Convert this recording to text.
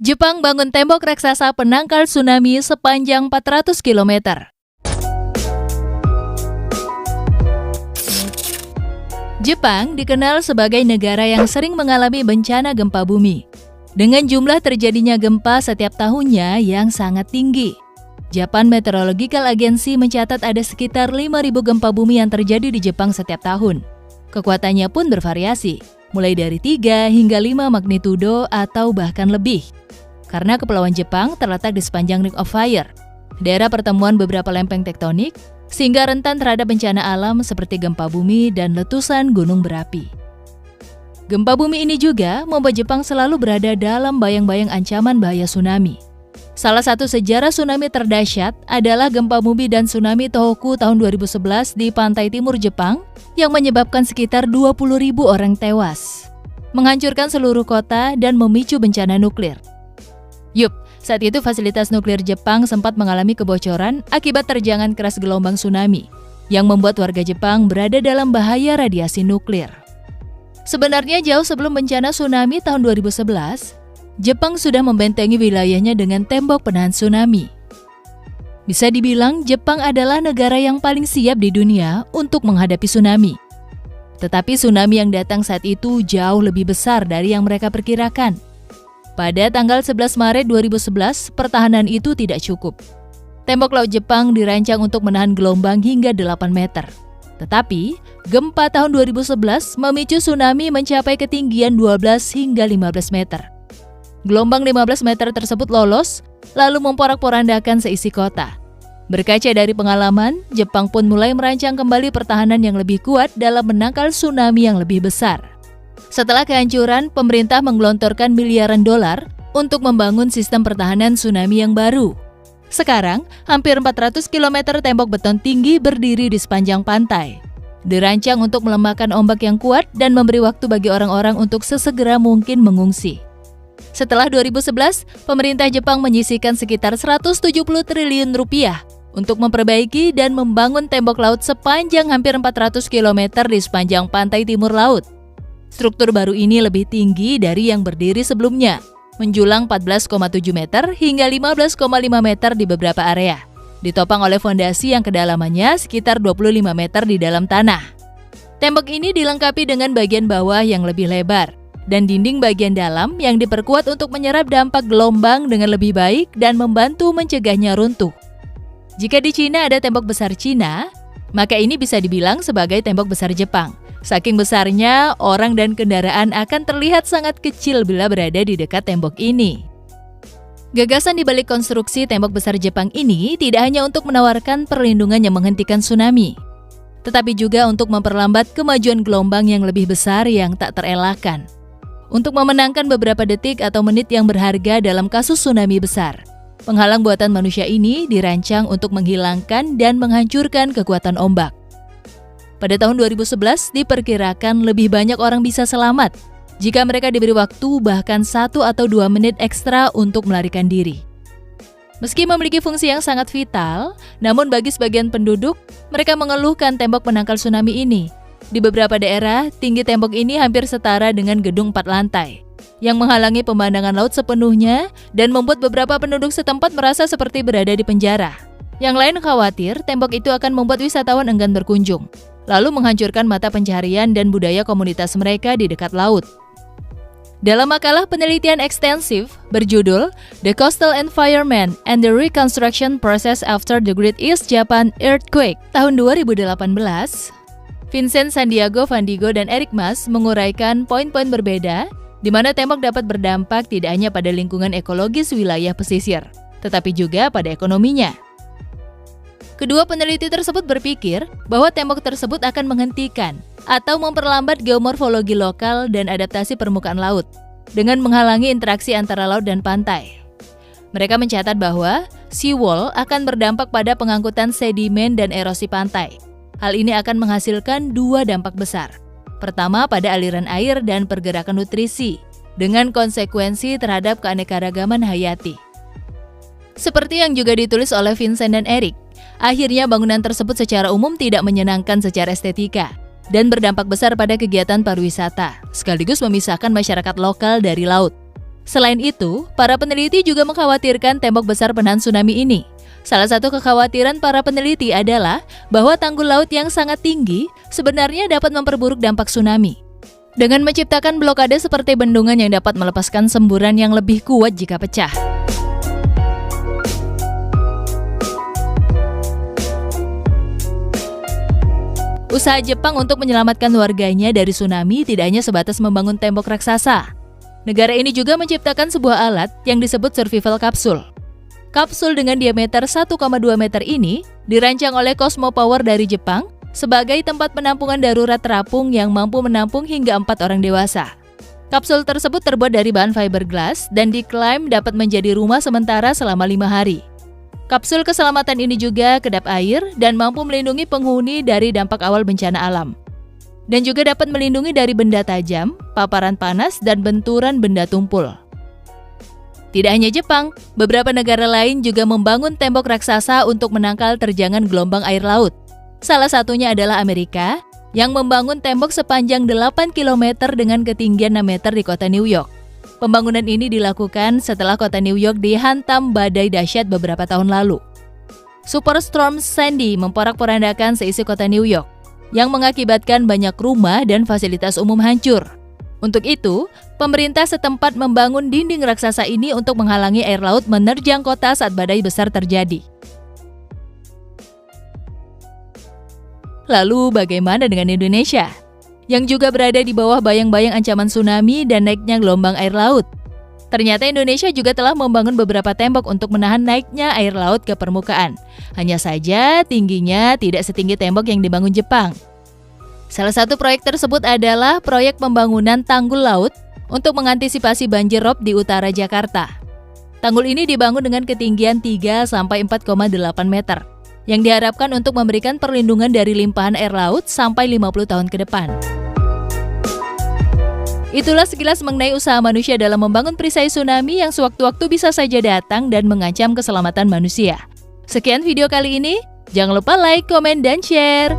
Jepang bangun tembok raksasa penangkal tsunami sepanjang 400 km. Jepang dikenal sebagai negara yang sering mengalami bencana gempa bumi, dengan jumlah terjadinya gempa setiap tahunnya yang sangat tinggi. Japan Meteorological Agency mencatat ada sekitar 5.000 gempa bumi yang terjadi di Jepang setiap tahun. Kekuatannya pun bervariasi, mulai dari 3 hingga 5 magnitudo atau bahkan lebih. Karena Kepulauan Jepang terletak di sepanjang Ring of Fire, daerah pertemuan beberapa lempeng tektonik, sehingga rentan terhadap bencana alam seperti gempa bumi dan letusan gunung berapi. Gempa bumi ini juga membuat Jepang selalu berada dalam bayang-bayang ancaman bahaya tsunami. Salah satu sejarah tsunami terdahsyat adalah gempa bumi dan tsunami Tohoku tahun 2011 di pantai timur Jepang yang menyebabkan sekitar 20.000 orang tewas, menghancurkan seluruh kota dan memicu bencana nuklir. Saat itu fasilitas nuklir Jepang sempat mengalami kebocoran akibat terjangan keras gelombang tsunami, yang membuat warga Jepang berada dalam bahaya radiasi nuklir. Sebenarnya jauh sebelum bencana tsunami tahun 2011, Jepang sudah membentengi wilayahnya dengan tembok penahan tsunami. Bisa dibilang Jepang adalah negara yang paling siap di dunia untuk menghadapi tsunami. Tetapi tsunami yang datang saat itu jauh lebih besar dari yang mereka perkirakan. Pada tanggal 11 Maret 2011, pertahanan itu tidak cukup. Tembok laut Jepang dirancang untuk menahan gelombang hingga 8 meter. Tetapi, gempa tahun 2011 memicu tsunami mencapai ketinggian 12 hingga 15 meter. Gelombang 15 meter tersebut lolos, lalu memporak-porandakan seisi kota. Berkaca dari pengalaman, Jepang pun mulai merancang kembali pertahanan yang lebih kuat dalam menangkal tsunami yang lebih besar. Setelah kehancuran, pemerintah menggelontorkan miliaran dolar untuk membangun sistem pertahanan tsunami yang baru. Sekarang, hampir 400 km tembok beton tinggi berdiri di sepanjang pantai. Dirancang untuk melemahkan ombak yang kuat dan memberi waktu bagi orang-orang untuk sesegera mungkin mengungsi. Setelah 2011, pemerintah Jepang menyisihkan sekitar 170 triliun rupiah untuk memperbaiki dan membangun tembok laut sepanjang hampir 400 km di sepanjang pantai timur laut. Struktur baru ini lebih tinggi dari yang berdiri sebelumnya, menjulang 14,7 meter hingga 15,5 meter di beberapa area, ditopang oleh fondasi yang kedalamannya sekitar 25 meter di dalam tanah. Tembok ini dilengkapi dengan bagian bawah yang lebih lebar, dan dinding bagian dalam yang diperkuat untuk menyerap dampak gelombang dengan lebih baik dan membantu mencegahnya runtuh. Jika di Cina ada tembok besar Cina, maka ini bisa dibilang sebagai tembok besar Jepang. Saking besarnya, orang dan kendaraan akan terlihat sangat kecil bila berada di dekat tembok ini. Gagasan di balik konstruksi tembok besar Jepang ini tidak hanya untuk menawarkan perlindungan yang menghentikan tsunami, tetapi juga untuk memperlambat kemajuan gelombang yang lebih besar yang tak terelakkan. Untuk memenangkan beberapa detik atau menit yang berharga dalam kasus tsunami besar, penghalang buatan manusia ini dirancang untuk menghilangkan dan menghancurkan kekuatan ombak. Pada tahun 2011, diperkirakan lebih banyak orang bisa selamat jika mereka diberi waktu bahkan 1 atau 2 menit ekstra untuk melarikan diri. Meski memiliki fungsi yang sangat vital, namun bagi sebagian penduduk, mereka mengeluhkan tembok penangkal tsunami ini. Di beberapa daerah, tinggi tembok ini hampir setara dengan gedung 4 lantai, yang menghalangi pemandangan laut sepenuhnya dan membuat beberapa penduduk setempat merasa seperti berada di penjara. Yang lain khawatir tembok itu akan membuat wisatawan enggan berkunjung, lalu menghancurkan mata pencaharian dan budaya komunitas mereka di dekat laut. Dalam makalah penelitian ekstensif berjudul The Coastal Environment and the Reconstruction Process After the Great East Japan Earthquake tahun 2018, Vincent Santiago Vandigo dan Eric Mas menguraikan poin-poin berbeda di mana tembok dapat berdampak tidak hanya pada lingkungan ekologis wilayah pesisir, tetapi juga pada ekonominya. Kedua peneliti tersebut berpikir bahwa tembok tersebut akan menghentikan atau memperlambat geomorfologi lokal dan adaptasi permukaan laut dengan menghalangi interaksi antara laut dan pantai. Mereka mencatat bahwa seawall akan berdampak pada pengangkutan sedimen dan erosi pantai. Hal ini akan menghasilkan 2 dampak besar. Pertama, pada aliran air dan pergerakan nutrisi, dengan konsekuensi terhadap keanekaragaman hayati. Seperti yang juga ditulis oleh Vincent dan Eric, akhirnya bangunan tersebut secara umum tidak menyenangkan secara estetika dan berdampak besar pada kegiatan pariwisata, sekaligus memisahkan masyarakat lokal dari laut. Selain itu, para peneliti juga mengkhawatirkan tembok besar penahan tsunami ini. Salah satu kekhawatiran para peneliti adalah bahwa tanggul laut yang sangat tinggi sebenarnya dapat memperburuk dampak tsunami. Dengan menciptakan blokade seperti bendungan yang dapat melepaskan semburan yang lebih kuat jika pecah. Usaha Jepang untuk menyelamatkan warganya dari tsunami tidak hanya sebatas membangun tembok raksasa. Negara ini juga menciptakan sebuah alat yang disebut survival capsule. Kapsul dengan diameter 1,2 meter ini dirancang oleh Cosmo Power dari Jepang sebagai tempat penampungan darurat terapung yang mampu menampung hingga 4 orang dewasa. Kapsul tersebut terbuat dari bahan fiberglass dan diklaim dapat menjadi rumah sementara selama 5 hari. Kapsul keselamatan ini juga kedap air dan mampu melindungi penghuni dari dampak awal bencana alam. Dan juga dapat melindungi dari benda tajam, paparan panas, dan benturan benda tumpul. Tidak hanya Jepang, beberapa negara lain juga membangun tembok raksasa untuk menangkal terjangan gelombang air laut. Salah satunya adalah Amerika, yang membangun tembok sepanjang 8 km dengan ketinggian 6 meter di kota New York. Pembangunan ini dilakukan setelah kota New York dihantam badai dahsyat beberapa tahun lalu. Superstorm Sandy memporak-porandakan seisi kota New York, yang mengakibatkan banyak rumah dan fasilitas umum hancur. Untuk itu, pemerintah setempat membangun dinding raksasa ini untuk menghalangi air laut menerjang kota saat badai besar terjadi. Lalu bagaimana dengan Indonesia? Yang juga berada di bawah bayang-bayang ancaman tsunami dan naiknya gelombang air laut. Ternyata Indonesia juga telah membangun beberapa tembok untuk menahan naiknya air laut ke permukaan. Hanya saja tingginya tidak setinggi tembok yang dibangun Jepang. Salah satu proyek tersebut adalah proyek pembangunan tanggul laut untuk mengantisipasi banjir rob di utara Jakarta. Tanggul ini dibangun dengan ketinggian 3-4,8 meter, yang diharapkan untuk memberikan perlindungan dari limpahan air laut sampai 50 tahun ke depan. Itulah sekilas mengenai usaha manusia dalam membangun perisai tsunami yang sewaktu-waktu bisa saja datang dan mengancam keselamatan manusia. Sekian video kali ini, jangan lupa like, komen, dan share.